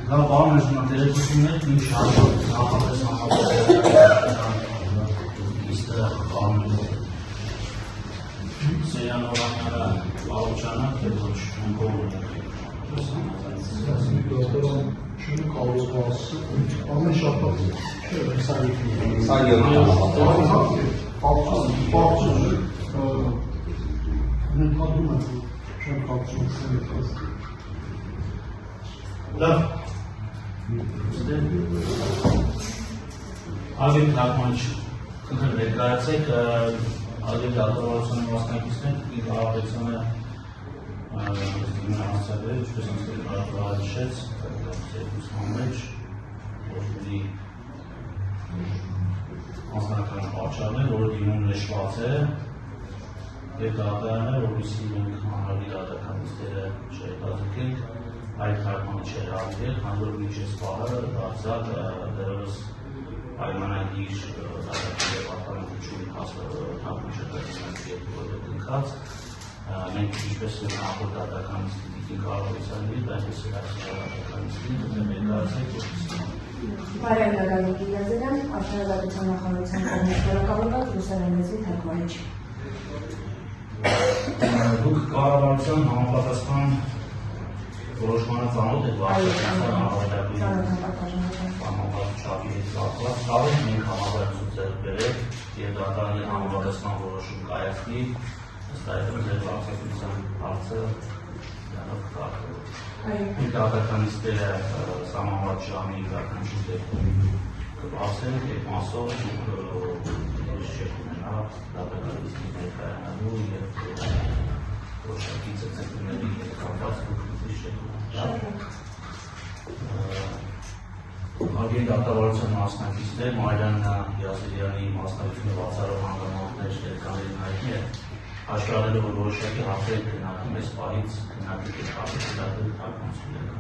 Լավ, բան ես նա տերեկություններ ինչ նախապես իստը բանում Սեյան Օրանյանը Բաղուչանը թե ոչ ընկով Չունի կարող ասը, ամեն շապատ Սա յոթ նետադում է, չեմ կապչում Լավ Ագետ Լակմանչ խնդրեմ ներկայացեք Ագետ դատավարության մասնակիցներ իր հարաբերությունը Մնացաբեր, ինչպես անցել հարաբերաշեց երկուսման մեջ որպետի անձնական պատճառներ, որը դիմում նշված է և դատարանը, որպեսզի մենք հանրագիր դատականիստերը չհետաձգենք այդ թարգմանը չհրավիրել, քանի որ մինչև պահը դարձյալ դեռևս պայմանագիր դատական պատասխանատվություն թարգմանչատեսանքի հետ որը դնքած մենք ինչպես նախորդ դատականիստի դիտին կարողացանիլ, այնպես էլ այս դատականիստին ներկայացրեք Բարև Նագալիկ Իլազարյան, Աշխարհադատության նախարարության կողմից որակավորված ռուսերեն լեզվի թարգմանիչ։ Դուք կառավարության համապատասխան որոշմանը ծանոթ եք համապատասխանատվության հետ կապված, ցավոք մենք համապատասխան ձեռք բերել եւ դատարանի համապատասխան որոշում կայացնի, ըստ այդմ ձեր արձագանքության հարցը դրանով կարգավորվի։ Մենք դատականիստները սահմանված ժամի յուրաքանչյուր դեպքում կբացենք եւ մասով չեք ունենա դատականիստի ներկայանալու եւ որոշակի ծծկների հետ կապված Ագեն դատավարության մասնակիցներ Մարիան Յազիրյանի մասնակիցությունը բացառող հանգամանքներ ներկաներին հայտնի է աշխարհելով որ որոշակի հարցեր քննարկում այս պահից քննարկել թարգմանությունները